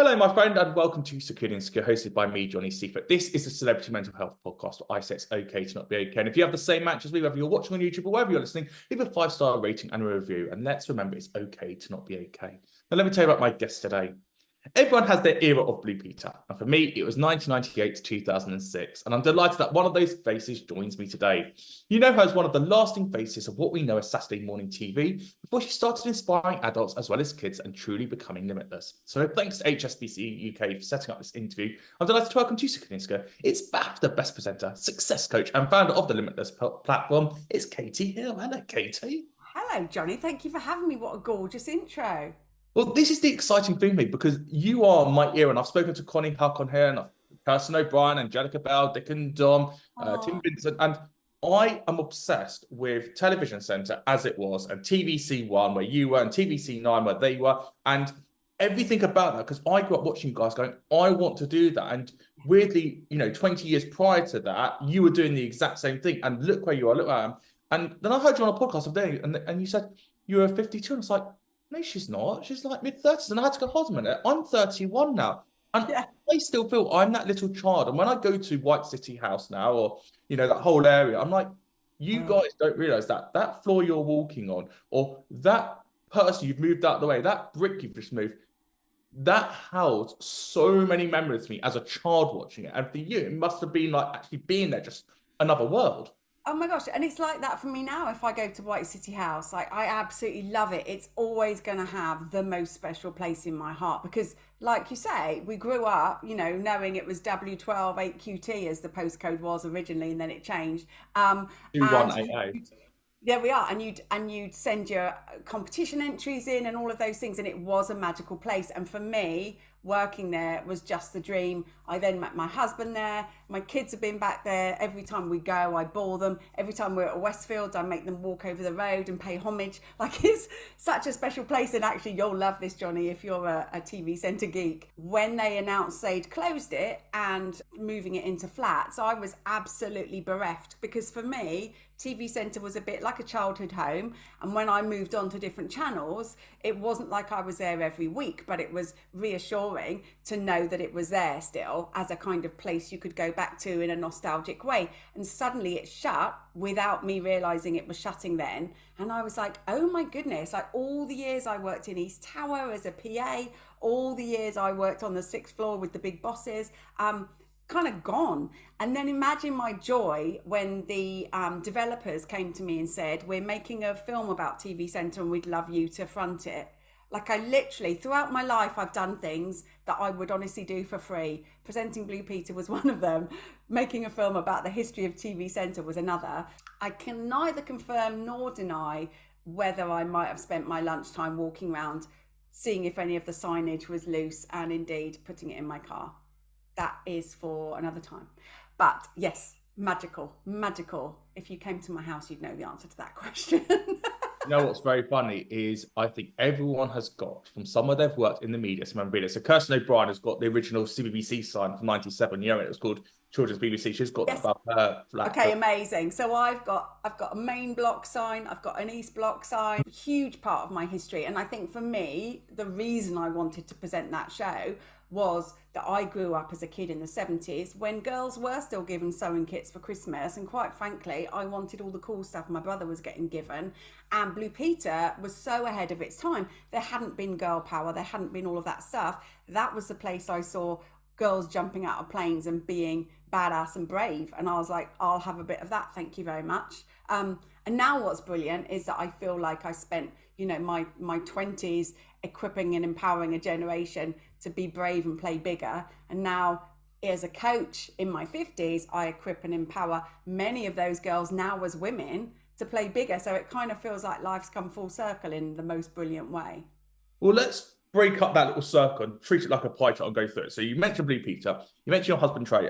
Hello, my friend, and welcome to Security and Secure, hosted by me, Johnny Seifert. This is a celebrity mental health podcast where I say it's okay to not be okay. And if you have the same match as me, whether you're watching on YouTube or wherever you're listening, leave a 5-star rating and a review. And let's remember, it's okay to not be okay. Now, let me tell you about my guest today. Everyone has their era of Blue Peter. And for me, it was 1998 to 2006. And I'm delighted that one of those faces joins me today. You know her as one of the lasting faces of what we know as Saturday morning TV before she started inspiring adults as well as kids and truly becoming limitless. So thanks to HSBC UK for setting up this interview. I'm delighted to welcome to Security. It's BAFTA Best Presenter, Success Coach and founder of the Limitless platform. It's Katy Hill. Hello, Katy. Hello, Johnny. Thank you for having me. What a gorgeous intro. Well, this is the exciting thing, mate, because you are my ear, and I've spoken to Connie Huck on here, and Kirsten O'Brien, Angelica Bell, Dick and Dom, Tim Vincent, and I am obsessed with Television Centre as it was, and TVC1 where you were, and TVC9 where they were, and everything about that, because I grew up watching you guys going, I want to do that. And weirdly, 20 years prior to that, you were doing the exact same thing, and look where you are, look where I am. And then I heard you on a podcast the other day, and you said you were 52, and it's like, no, she's not. She's like mid-30s. And I had to go, hold on a minute, I'm 31 now. And Yeah. I still feel I'm that little child. And when I go to White City House now, or, that whole area, I'm like, you guys don't realize that floor you're walking on, or that person you've moved out of the way, that brick you've just moved, that held so many memories for me as a child watching it. And for you, it must have been like actually being there, just another world. Oh my gosh. And it's like that for me now if I go to White City House. Like, I absolutely love it. It's always going to have the most special place in my heart because, like you say, we grew up, knowing it was W12 8QT as the postcode was originally, and then it changed. 2188. There we are, and you'd send your competition entries in and all of those things, and it was a magical place. And for me, working there was just the dream. I then met my husband there. My kids have been back there. Every time we go, I bore them. Every time we're at Westfield, I make them walk over the road and pay homage. Like, it's such a special place. And actually, you'll love this, Johnny, if you're a TV Centre geek. When they announced they'd closed it and moving it into flats, I was absolutely bereft because for me, TV Centre was a bit like a childhood home. And when I moved on to different channels, it wasn't like I was there every week, but it was reassuring to know that it was there still as a kind of place you could go back to in a nostalgic way. And suddenly it shut without me realizing it was shutting then. And I was like, oh my goodness, like all the years I worked in East Tower as a PA, all the years I worked on the 6th floor with the big bosses, kind of gone. And then imagine my joy when the developers came to me and said, we're making a film about TV Centre and we'd love you to front it. Like, I literally, throughout my life, I've done things that I would honestly do for free. Presenting Blue Peter was one of them. Making a film about the history of TV Centre was another. I can neither confirm nor deny whether I might have spent my lunchtime walking around, seeing if any of the signage was loose, and indeed putting it in my car. That is for another time. But yes, magical. If you came to my house, you'd know the answer to that question. You know what's very funny is I think everyone has got from somewhere they've worked in the media some memorabilia. So Kirsten O'Brien has got the original CBBC sign from '97. It was called Children's BBC. She's got Yes. that above her flat. Okay, amazing. So I've got a main block sign, I've got an East block sign, huge part of my history. And I think for me, the reason I wanted to present that show was that I grew up as a kid in the 70s when girls were still given sewing kits for Christmas. And quite frankly, I wanted all the cool stuff my brother was getting given. And Blue Peter was so ahead of its time. There hadn't been girl power. There hadn't been all of that stuff. That was the place I saw girls jumping out of planes and being badass and brave. And I was like, I'll have a bit of that. Thank you very much. And now what's brilliant is that I feel like I spent, my 20s equipping and empowering a generation to be brave and play bigger. And now as a coach in my 50s, I equip and empower many of those girls now as women to play bigger. So it kind of feels like life's come full circle in the most brilliant way. Well, let's break up that little circle and treat it like a pie chart and go through it. So you mentioned Blue Peter, you mentioned your husband Trey.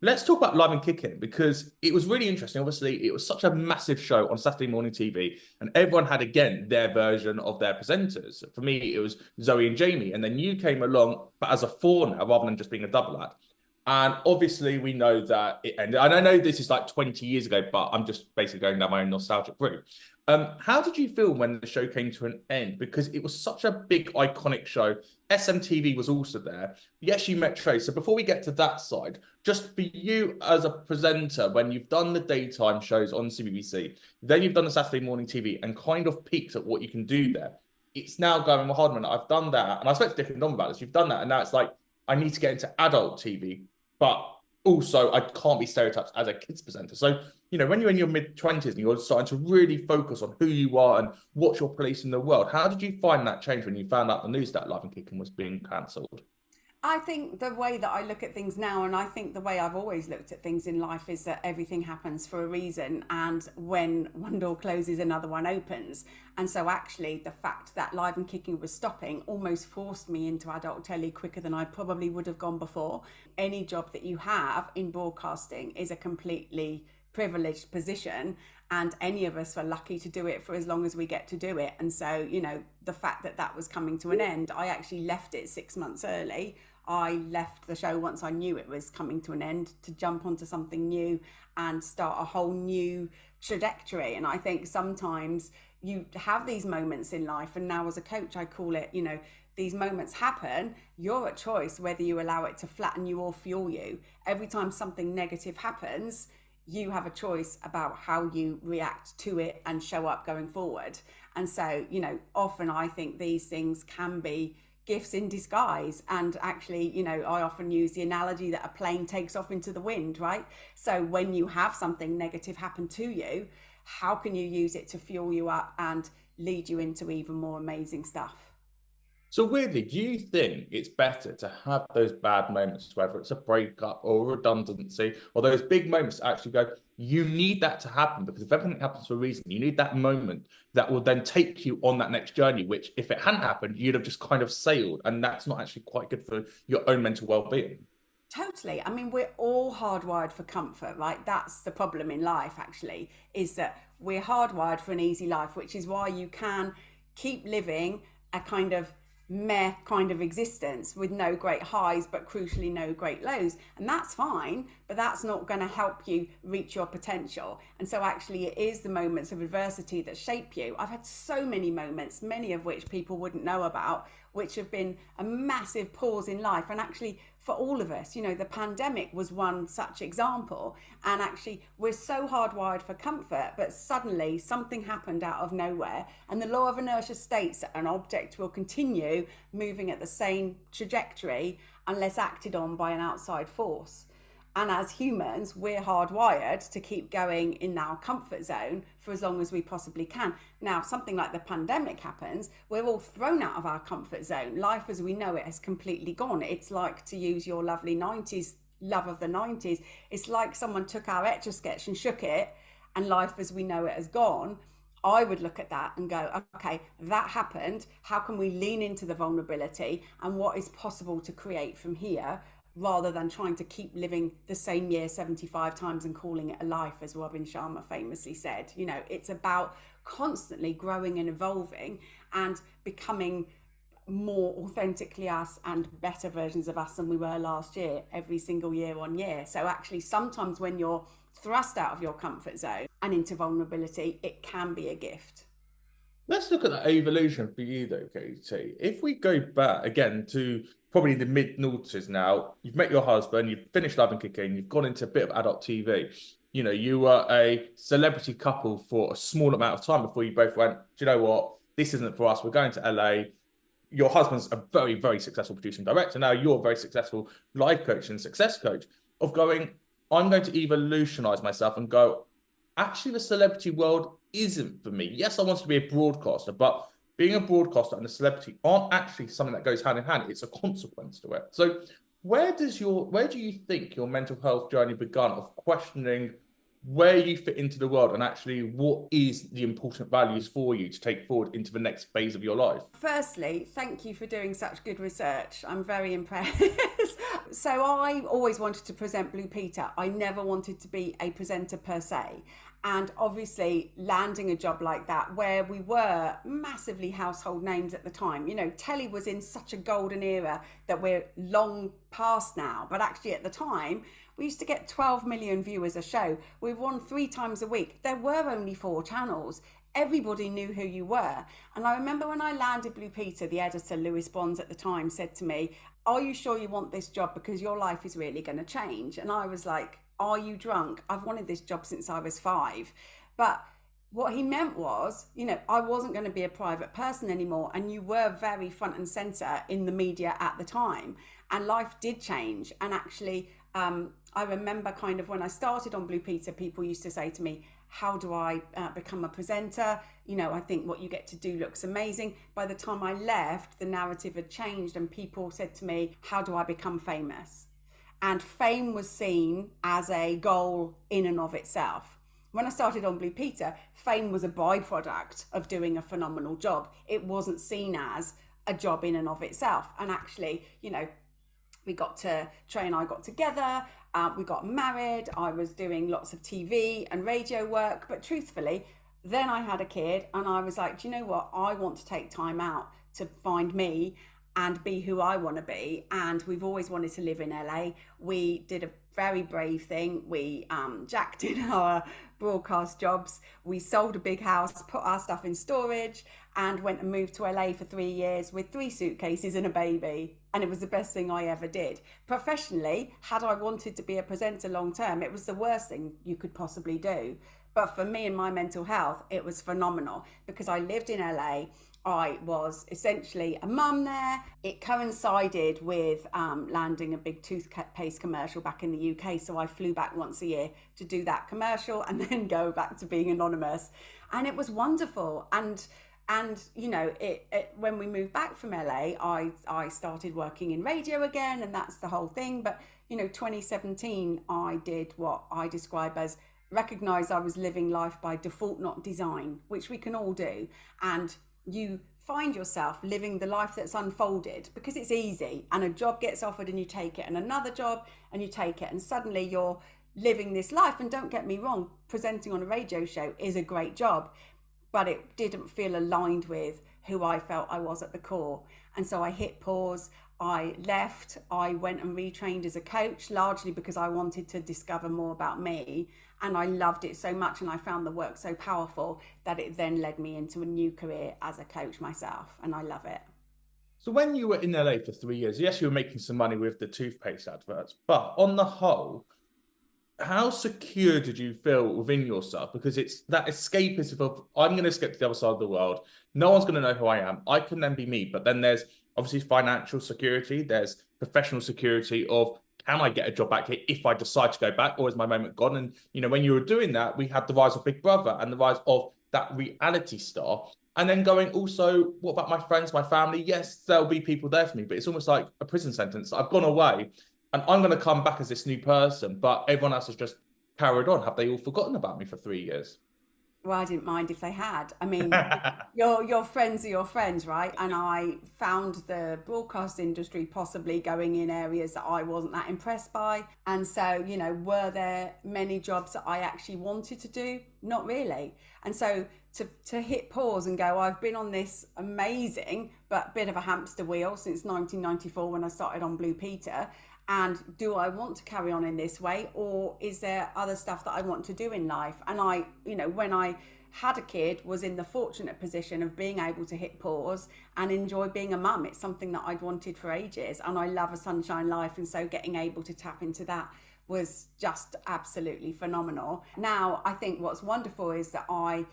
Let's talk about Live and Kicking because it was really interesting. Obviously, it was such a massive show on Saturday morning TV, and everyone had again their version of their presenters. For me, it was Zoe and Jamie, and then you came along, but as a four now rather than just being a double act. And obviously, we know that it ended. And I know this is like 20 years ago, but I'm just basically going down my own nostalgic route. How did you feel when the show came to an end? Because it was such a big, iconic show. SMTV was also there. Yes, you met Trey. So before we get to that side, just for you as a presenter, when you've done the daytime shows on CBBC, then you've done the Saturday morning TV and kind of peaked at what you can do there. It's now going, well, hold on, I've done that. And I spoke to different Dom about this. You've done that. And now it's like, I need to get into adult TV, but also I can't be stereotyped as a kids presenter. So, when you're in your mid-20s and you're starting to really focus on who you are and what's your place in the world, how did you find that change when you found out the news that Live and Kicking was being cancelled? I think the way that I look at things now, and I think the way I've always looked at things in life, is that everything happens for a reason, and when one door closes, another one opens. And so actually the fact that Live and Kicking was stopping almost forced me into adult telly quicker than I probably would have gone before. Any job that you have in broadcasting is a completely privileged position, and any of us are lucky to do it for as long as we get to do it. And so, the fact that that was coming to an end, I actually left it 6 months early. I left the show once I knew it was coming to an end, to jump onto something new and start a whole new trajectory. And I think sometimes you have these moments in life, and now as a coach I call it, these moments happen. You're at choice whether you allow it to flatten you or fuel you. Every time something negative happens, you have a choice about how you react to it and show up going forward. And so, often I think these things can be gifts in disguise. And actually, I often use the analogy that a plane takes off into the wind, right? So when you have something negative happen to you, how can you use it to fuel you up and lead you into even more amazing stuff? So weirdly, do you think it's better to have those bad moments, whether it's a breakup or redundancy, or those big moments to actually go, you need that to happen, because if everything happens for a reason, you need that moment that will then take you on that next journey, which if it hadn't happened, you'd have just kind of sailed. And that's not actually quite good for your own mental well-being. Totally. I mean, we're all hardwired for comfort, right? That's the problem in life, actually, is that we're hardwired for an easy life, which is why you can keep living a kind of meh kind of existence with no great highs, but crucially no great lows. And that's fine, but that's not going to help you reach your potential. And so actually it is the moments of adversity that shape you. I've had so many moments, many of which people wouldn't know about, which have been a massive pause in life. And actually for all of us, the pandemic was one such example. And actually we're so hardwired for comfort, but suddenly something happened out of nowhere. And the law of inertia states that an object will continue moving at the same trajectory unless acted on by an outside force. And as humans, we're hardwired to keep going in our comfort zone for as long as we possibly can. Now, something like the pandemic happens, we're all thrown out of our comfort zone. Life as we know it has completely gone. It's like, to use your lovely 90s, love of the 90s, it's like someone took our Etch-a-Sketch and shook it, and life as we know it has gone. I would look at that and go, okay, that happened. How can we lean into the vulnerability and what is possible to create from here, rather than trying to keep living the same year 75 times and calling it a life, as Robin Sharma famously said. It's about constantly growing and evolving and becoming more authentically us and better versions of us than we were last year, every single year on year. So actually sometimes when you're thrust out of your comfort zone and into vulnerability, it can be a gift. Let's look at that evolution for you though, Katie. If we go back again to probably the mid-noughties now, you've met your husband, you've finished Live and Kicking, you've gone into a bit of adult TV. You were a celebrity couple for a small amount of time before you both went, do you know what? This isn't for us. We're going to LA. Your husband's a very, very successful producer and director. Now you're a very successful life coach and success coach of going, I'm going to evolutionize myself and go, actually the celebrity world isn't for me. Yes, I want to be a broadcaster, but being a broadcaster and a celebrity aren't actually something that goes hand in hand. It's a consequence to it. So where do you think your mental health journey began, of questioning where you fit into the world and actually what is the important values for you to take forward into the next phase of your life? Firstly, thank you for doing such good research. I'm very impressed. So I always wanted to present Blue Peter. I never wanted to be a presenter per se. And obviously landing a job like that, where we were massively household names at the time, telly was in such a golden era that we're long past now. But actually at the time, we used to get 12 million viewers a show. We won 3 times a week. There were only 4 channels. everybody knew who you were. And I remember when I landed Blue Peter, the editor, Lewis Bonds at the time, said to me, "Are you sure you want this job? Because your life is really going to change." And I was like, "Are you drunk? I've wanted this job since I was 5. But what he meant was, I wasn't going to be a private person anymore. And you were very front and center in the media at the time. And life did change. And actually, I remember kind of when I started on Blue Peter, people used to say to me, "How do I become a presenter? I think what you get to do looks amazing." By the time I left, the narrative had changed and people said to me, "How do I become famous?" And fame was seen as a goal in and of itself. When I started on Blue Peter, fame was a byproduct of doing a phenomenal job. It wasn't seen as a job in and of itself. And actually, we got to, Trey and I got together, we got married, I was doing lots of TV and radio work, but truthfully, then I had a kid and I was like, do you know what? I want to take time out to find me and be who I want to be. And we've always wanted to live in LA. We did a very brave thing. We jacked in our broadcast jobs. We sold a big house, put our stuff in storage, and went and moved to LA for 3 years with 3 suitcases and a baby. And it was the best thing I ever did. Professionally, had I wanted to be a presenter long term, it was the worst thing you could possibly do. But for me and my mental health, it was phenomenal because I lived in LA. I was essentially a mum there. It coincided with landing a big toothpaste commercial back in the UK. So I flew back once a year to do that commercial and then go back to being anonymous. And it was wonderful. And when we moved back from LA, I started working in radio again, and that's the whole thing. But 2017, I did what I describe as recognize I was living life by default, not design, which we can all do. And you find yourself living the life that's unfolded because it's easy, and a job gets offered and you take it, and another job and you take it, and suddenly you're living this life. And don't get me wrong, presenting on a radio show is a great job, but it didn't feel aligned with who I felt I was at the core. And so I hit pause, I left, I went and retrained as a coach, largely because I wanted to discover more about me. And I loved it so much, and I found the work so powerful that it then led me into a new career as a coach myself, and I love it. So when you were in LA for 3 years, yes, you were making some money with the toothpaste adverts, but on the whole, how secure did you feel within yourself? Because it's that escapism of, I'm going to escape to the other side of the world. No one's going to know who I am. I can then be me. But then there's obviously financial security. There's professional security of, can I get a job back here if I decide to go back, or is my moment gone? And, when you were doing that, we had the rise of Big Brother and the rise of that reality star. And then going also, what about my friends, my family? Yes, there'll be people there for me, but it's almost like a prison sentence. I've gone away and I'm going to come back as this new person, but everyone else has just carried on. Have they all forgotten about me for 3 years? Well, I didn't mind if they had. I mean, your friends are your friends, right? And I found the broadcast industry possibly going in areas that I wasn't that impressed by. And so, were there many jobs that I actually wanted to do? Not really. And so to hit pause and go, I've been on this amazing but bit of a hamster wheel since 1994 when I started on Blue Peter. And do I want to carry on in this way, or is there other stuff that I want to do in life? And I, when I had a kid, was in the fortunate position of being able to hit pause and enjoy being a mum. It's something that I'd wanted for ages, and I love a sunshine life. And so getting able to tap into that was just absolutely phenomenal. Now, I think what's wonderful is that I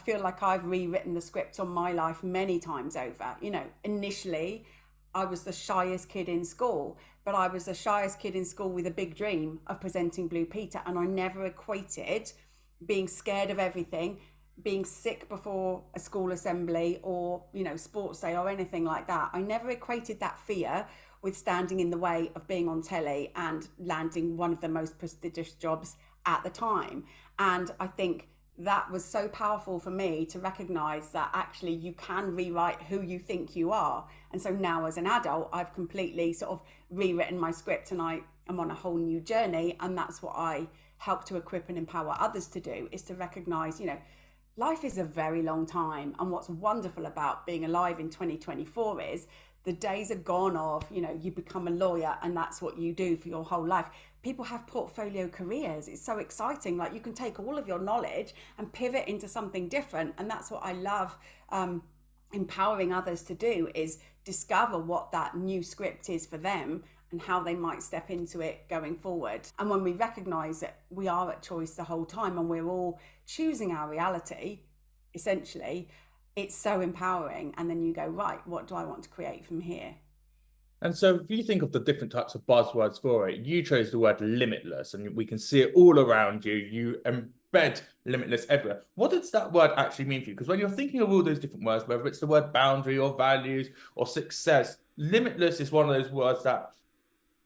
feel like I've rewritten the script on my life many times over. Initially, I was the shyest kid in school, but I was the shyest kid in school with a big dream of presenting Blue Peter. And I never equated being scared of everything, being sick before a school assembly or, sports day or anything like that. I never equated that fear with standing in the way of being on telly and landing one of the most prestigious jobs at the time. And I think that was so powerful for me to recognize that actually you can rewrite who you think you are. And so now as an adult, I've completely sort of rewritten my script, and I am on a whole new journey. And that's what I help to equip and empower others to do, is to recognize, life is a very long time. And what's wonderful about being alive in 2024 is The days are gone of, you become a lawyer and that's what you do for your whole life. People have portfolio careers. It's so exciting. Like, you can take all of your knowledge and pivot into something different. And that's what I love empowering others to do, is discover what that new script is for them and how they might step into it going forward. And when we recognize that we are at choice the whole time and we're all choosing our reality, essentially, it's so empowering. And then you go, right, what do I want to create from here? And so if you think of the different types of buzzwords for it, you chose the word limitless, and we can see it all around you. You embed limitless everywhere. What does that word actually mean for you? Because when you're thinking of all those different words, whether it's the word boundary or values or success, limitless is one of those words that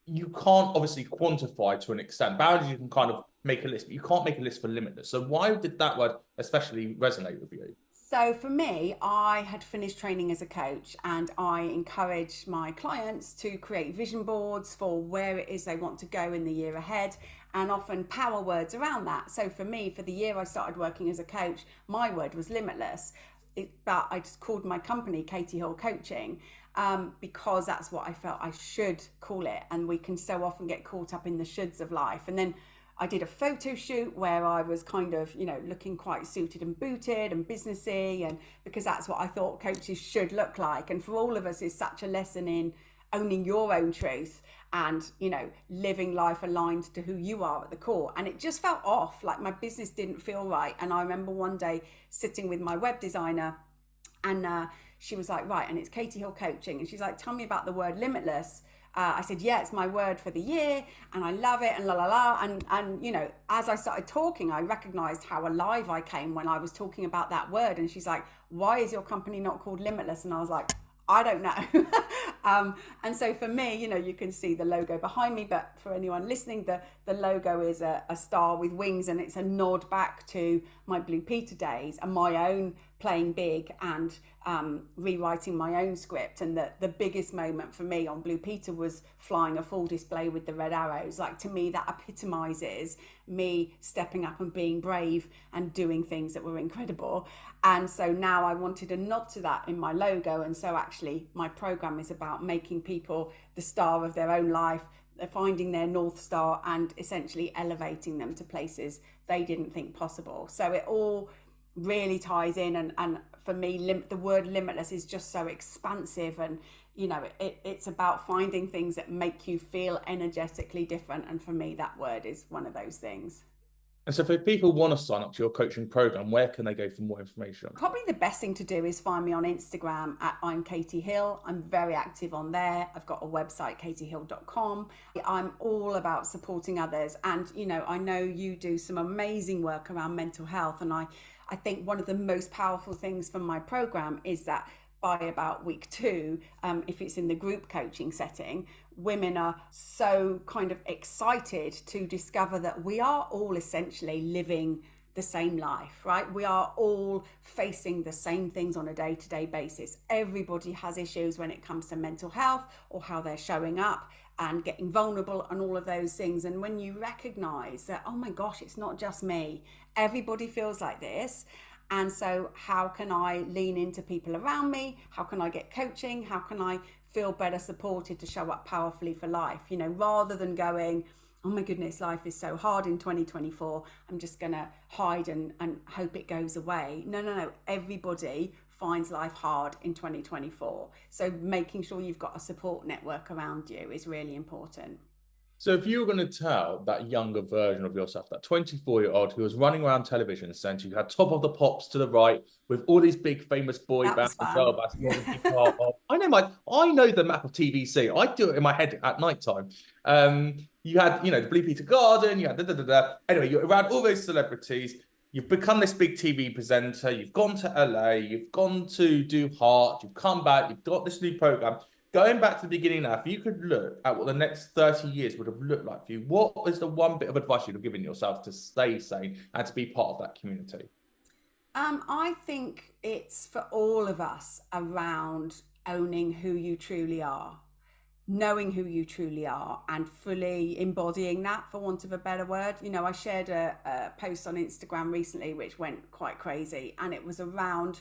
you can't obviously quantify to an extent. Boundaries, you can kind of make a list, but you can't make a list for limitless. So why did that word especially resonate with you? So for me, I had finished training as a coach, and I encourage my clients to create vision boards for where it is they want to go in the year ahead, and often power words around that. So for me, for the year I started working as a coach, my word was limitless. But I just called my company Katy Hill Coaching, because that's what I felt I should call it. And we can so often get caught up in the shoulds of life. And then I did a photo shoot where I was kind of, looking quite suited and booted and businessy, and because that's what I thought coaches should look like. And for all of us, is such a lesson in owning your own truth and, living life aligned to who you are at the core. And it just felt off, like my business didn't feel right. And I remember one day sitting with my web designer, and she was like, right, and it's Katy Hill Coaching. And she's like, tell me about the word limitless. I said, yeah, it's my word for the year and I love it and la la la. And as I started talking, I recognized how alive I came when I was talking about that word. And she's like, why is your company not called Limitless? And I was like, I don't know. And so for me, you can see the logo behind me, but for anyone listening, the logo is a star with wings, and it's a nod back to my Blue Peter days and my own playing big and rewriting my own script. And the biggest moment for me on Blue Peter was flying a full display with the red arrows. Like, to me, that epitomizes me stepping up and being brave and doing things that were incredible. And so now I wanted a nod to that in my logo. And so actually my program is about making people the star of their own life. They're finding their North Star and essentially elevating them to places they didn't think possible. So it all really ties in. And for me, the word limitless is just so expansive. And, it's about finding things that make you feel energetically different. And for me, that word is one of those things. And so if people want to sign up to your coaching program, where can they go for more information? Probably the best thing to do is find me on Instagram at I'm Katy Hill. I'm very active on there. I've got a website, katyhill.com. I'm all about supporting others. And, I know you do some amazing work around mental health. And I think one of the most powerful things from my program is that by about week 2, if it's in the group coaching setting, women are so kind of excited to discover that we are all essentially living the same life, right? We are all facing the same things on a day-to-day basis. Everybody has issues when it comes to mental health or how they're showing up and getting vulnerable and all of those things. And when you recognize that, oh my gosh, it's not just me, everybody feels like this. And so how can I lean into people around me? How can I get coaching? How can I feel better supported to show up powerfully for life? Rather than going, oh my goodness, life is so hard in 2024. I'm just going to hide and hope it goes away. No. Everybody finds life hard in 2024. So making sure you've got a support network around you is really important. So if you were going to tell that younger version of yourself, that 24-year-old who was running around television saying you had Top of the Pops to the right with all these big famous boy bands and girl bands you want to be part of. I know the map of TVC. I do it in my head at night time. You had, the Blue Peter Garden, you had Anyway, you're around all those celebrities. You've become this big TV presenter. You've gone to LA. You've gone to do Heart. You've come back. You've got this new program. Going back to the beginning now, if you could look at what the next 30 years would have looked like for you, what is the one bit of advice you'd have given yourself to stay sane and to be part of that community? I think it's for all of us around owning who you truly are, knowing who you truly are and fully embodying that, for want of a better word. I shared a post on Instagram recently which went quite crazy, and it was around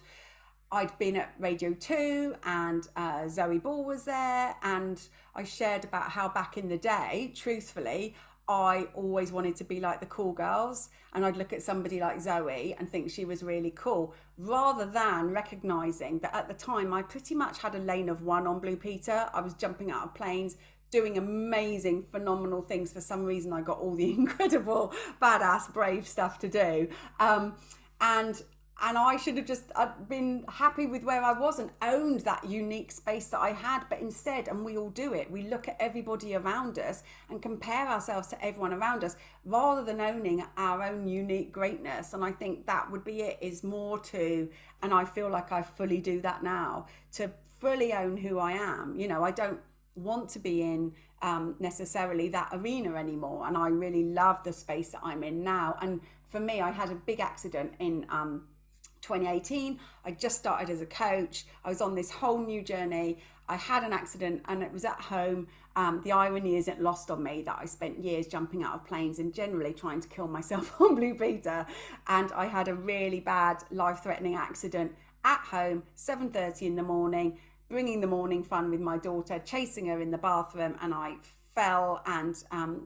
I'd been at Radio 2 and Zoe Ball was there, and I shared about how back in the day, truthfully, I always wanted to be like the cool girls, and I'd look at somebody like Zoe and think she was really cool, rather than recognizing that at the time I pretty much had a lane of one on Blue Peter. I was jumping out of planes, doing amazing, phenomenal things. For some reason, I got all the incredible, badass, brave stuff to do. And I should have just been happy with where I was and owned that unique space that I had. But instead, and we all do it, we look at everybody around us and compare ourselves to everyone around us rather than owning our own unique greatness. And I think that would be it, is more to, and I feel like I fully do that now, to fully own who I am. You know, I don't want to be in necessarily that arena anymore. And I really love the space that I'm in now. And for me, I had a big accident in 2018. I just started as a coach. I was on this whole new journey. I had an accident and it was at home. The irony isn't lost on me that I spent years jumping out of planes and generally trying to kill myself on Blue Peter. And I had a really bad, life-threatening accident at home, 7:30 in the morning, bringing the morning fun with my daughter, chasing her in the bathroom, and I fell and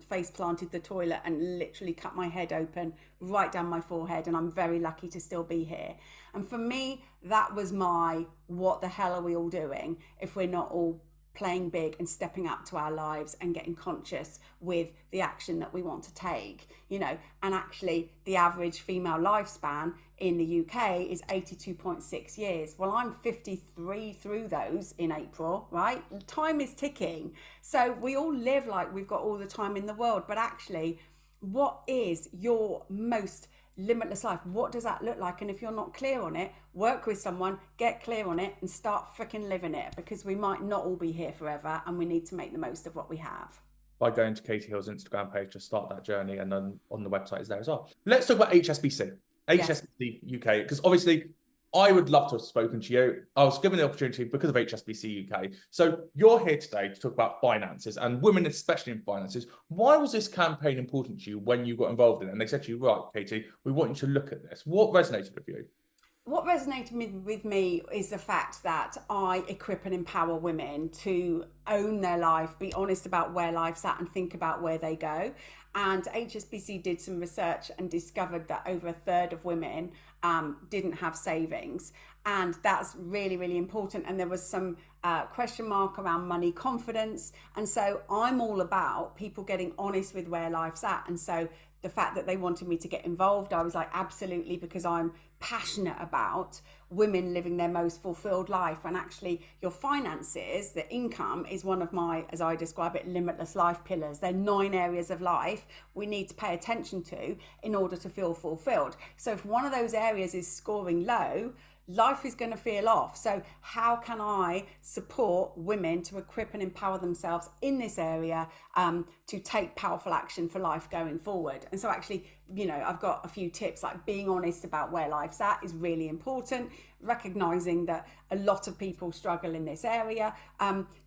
face planted the toilet and literally cut my head open right down my forehead. And I'm very lucky to still be here. And for me, that was my, what the hell are we all doing if we're not all playing big and stepping up to our lives and getting conscious with the action that we want to take, you know. And actually the average female lifespan in the UK is 82.6 years. Well, I'm 53 through those in April, right? Time is ticking. So we all live like we've got all the time in the world, but actually, what is your most limitless life? What does that look like? And if you're not clear on it, work with someone, get clear on it, and start freaking living it, because we might not all be here forever and we need to make the most of what we have. By going to Katy Hill's Instagram page to start that journey, and then on the website is there as well. Let's talk about HSBC. HSBC UK, because obviously I would love to have spoken to you. I was given the opportunity because of HSBC UK. So you're here today to talk about finances and women, especially in finances. Why was this campaign important to you when you got involved in it? And they said to you, right, Katy, we want you to look at this. What resonated with you? What resonated with me is the fact that I equip and empower women to own their life, be honest about where life's at, and think about where they go. And HSBC did some research and discovered that over a third of women didn't have savings. And that's really, really important. And there was some question mark around money confidence. And so I'm all about people getting honest with where life's at. And so the fact that they wanted me to get involved, I was like, absolutely, because I'm passionate about women living their most fulfilled life. And actually your finances, the income, is one of my, as I describe it, limitless life pillars. They're 9 areas of life we need to pay attention to in order to feel fulfilled. So if one of those areas is scoring low, life is going to feel off. So how can I support women to equip and empower themselves in this area to take powerful action for life going forward? And so actually, you know, I've got a few tips, like being honest about where life's at is really important, recognizing that a lot of people struggle in this area,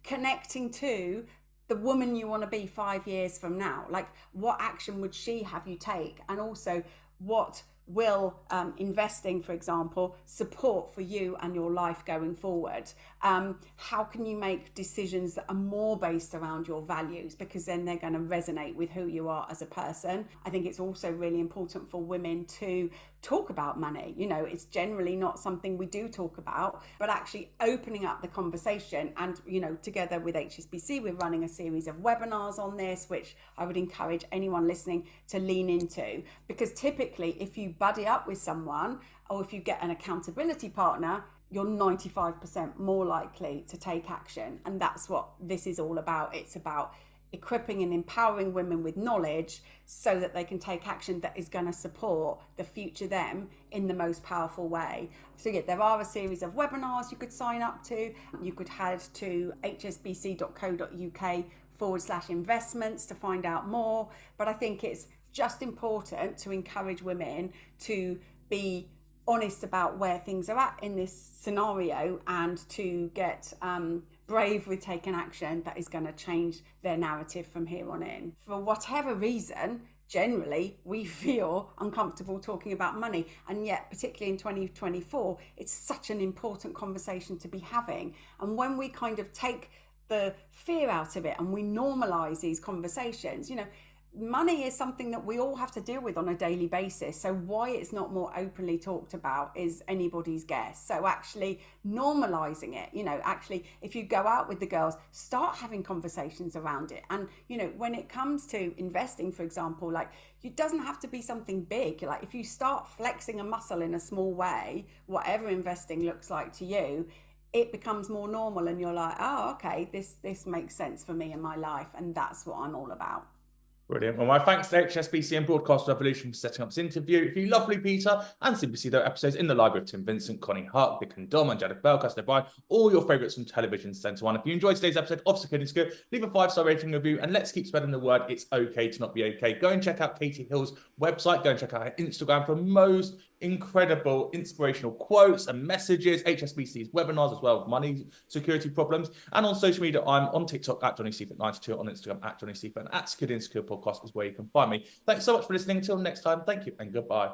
connecting to the woman you want to be 5 years from now. Like, what action would she have you take? And also, what will investing, for example, support for you and your life going forward? How can you make decisions that are more based around your values, because then they're going to resonate with who you are as a person? I think it's also really important for women to talk about money. You know, it's generally not something we do talk about, but actually opening up the conversation. And, you know, together with HSBC, we're running a series of webinars on this, which I would encourage anyone listening to lean into, because typically if you buddy up with someone, or if you get an accountability partner, you're 95% more likely to take action. And that's what this is all about. It's about equipping and empowering women with knowledge so that they can take action that is going to support the future them in the most powerful way. So yeah, there are a series of webinars you could sign up to. You could head to hsbc.co.uk/investments to find out more. But I think it's just important to encourage women to be honest about where things are at in this scenario, and to get brave with taking action that is going to change their narrative from here on in. For whatever reason, generally we feel uncomfortable talking about money, and yet particularly in 2024 it's such an important conversation to be having. And when we kind of take the fear out of it and we normalize these conversations, you know, money is something that we all have to deal with on a daily basis. So why it's not more openly talked about is anybody's guess. So actually normalizing it, you know, actually if you go out with the girls, start having conversations around it. And, you know, when it comes to investing, for example, like, it doesn't have to be something big. Like if you start flexing a muscle in a small way, whatever investing looks like to you, it becomes more normal and you're like, oh, okay, this makes sense for me in my life. And that's what I'm all about. Brilliant. Well, my thanks to HSBC and Broadcast Revolution for setting up this interview. If you love Blue Peter and CBBC, there are episodes in the library of Tim Vincent, Connie Hart, Vic and Dom, Angelica Bell, Custer Bryan, all your favourites from Television Centre 1. If you enjoyed today's episode of Security Secure, leave a 5-star rating review and let's keep spreading the word. It's okay to not be okay. Go and check out Katy Hill's website. Go and check out her Instagram for most incredible inspirational quotes and messages, HSBC's webinars as well, money security problems. And on social media, I'm on TikTok at Johnny Seifert92, on Instagram at Johnny Seifert, and at Security Secure Podcast is where you can find me. Thanks so much for listening. Until next time, thank you and goodbye.